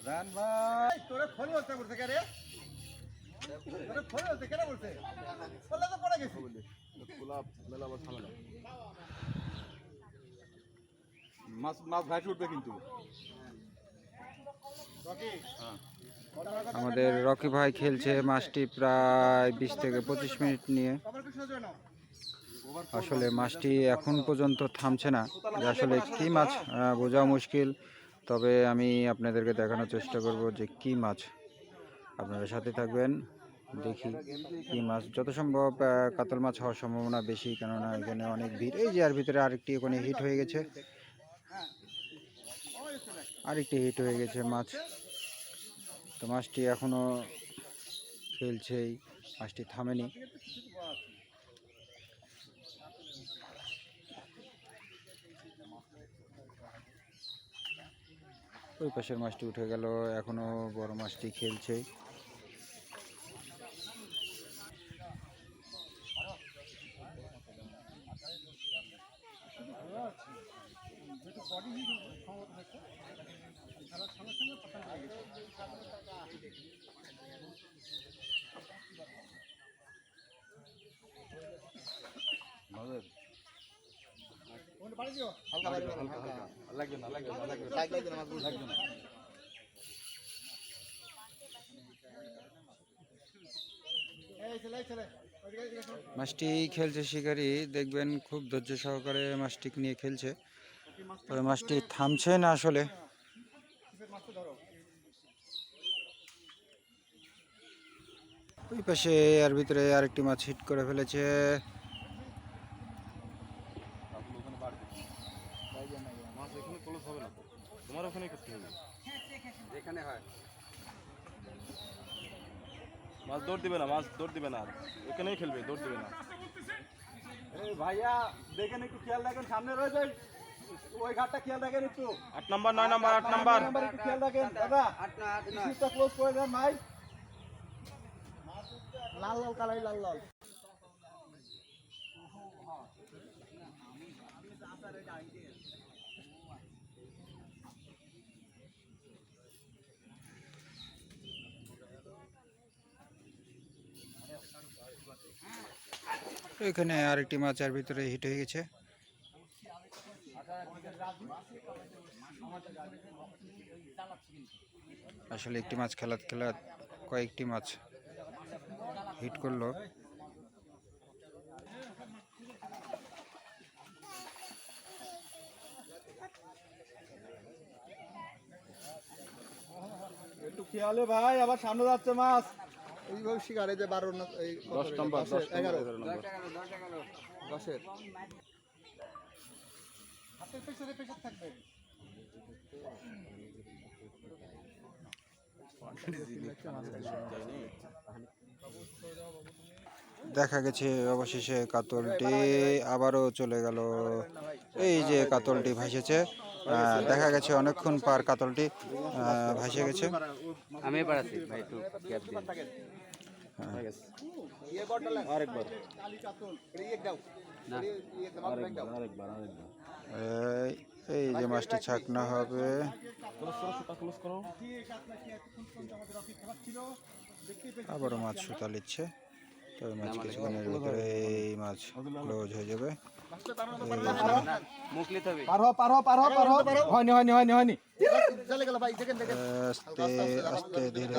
জান ভাই তোরে ফোন করতে বলছে কে রে? তোরে ফোন করতে কেন বলছে? বললে তো পড়ে গেছি। গোলাপ মেলা আবার ভালো না। মাছ মাছ ভাই উঠবে কিন্তু। আমাদের রকি ভাই খেলছে মাছটি প্রায় 20 থেকে 25 মিনিট নিয়ে। আসলে মাছটি এখন পর্যন্ত থামছে না, যে আসলে কি মাছ বোঝা মুশকিল। তবে আমি আপনাদেরকে দেখানোর চেষ্টা করব যে কি মাছ। আপনারা সাথে থাকবেন, দেখি কি মাছ। যত সম্ভব কাতল মাছ হওয়ার সম্ভাবনা বেশি, কেননা এখানে অনেক ভিড়। এই যে আর ভিতরে আরেকটি ওখানে হিট হয়ে গেছে, আরেকটি হিট হয়ে গেছে মাছ। তো মাছটি এখনো খেলছেই, মাছটি থামেনি। ওই পাশের মাছটি উঠে গেল, এখনো বড় মাছটি খেলছে। মাছটি খেলছে শিকারি, দেখবেন খুব ধৈর্য সহকারে মাছটি নিয়ে খেলছে। তবে মাছটি থামছে না আসলে। ওই পাশে আর ভিতরে আরেকটি মাছ হিট করে ফেলেছে। তোমার ওখানে করতে হবে, যেখানে হয় মাছ দৌড় দিবে না, মাছ দৌড় দিবে না, ওখানেই খেলবে, দৌড় দিবে না। এই ভাইয়া দেখেন একটু খেয়াল রাখেন, সামনে রয়েছে ওই ঘাটটা খেয়াল রাখেন একটু। 8 নাম্বার 9 নাম্বার 8 নাম্বার একটু খেয়াল রাখেন দাদা। সুইচটা ক্লোজ করে দেন ভাই। লাল লাল কালাই লাল লাল। এখানে আরেকটি মাছ আর ভিতরে হিট হয়ে গেছে। আসলে একটি মাছ খেলাত কয়েকটি মাছ হিট করলো। একটু খেয়ালে ভাই, আবার সামনে যাচ্ছে মাছ। এইভাবে শিকারে যে 12 এই 10 নাম্বার 10 11 নাম্বার 10-এর হাতের পেছনে থাকবে। দেখা গেছে অবশেষে কাতলটি আবারও চলে গেল। এই যে কাতলটি ভাসেছে, দেখা গেছে অনেকক্ষণ পার কাতলটি ভাসে গেছে। আমি পারাছি ভাই, একটু গ্যাপ দিন। আরেকবার না আরেকবার এই যে মাছটি ছাকনা হবে। আবারও মাছ সুতা নিচ্ছে, তবে মাছ কিছুক্ষণের ভিতরে এই মাছ ক্লোজ হয়ে যাবে। মুখ লিতে হবে। হয়নি আস্তে আস্তে ধীরে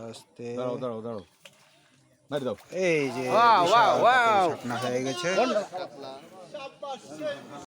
আস্তে। দাঁড়াও এই যে ছাকনা হয়ে গেছে।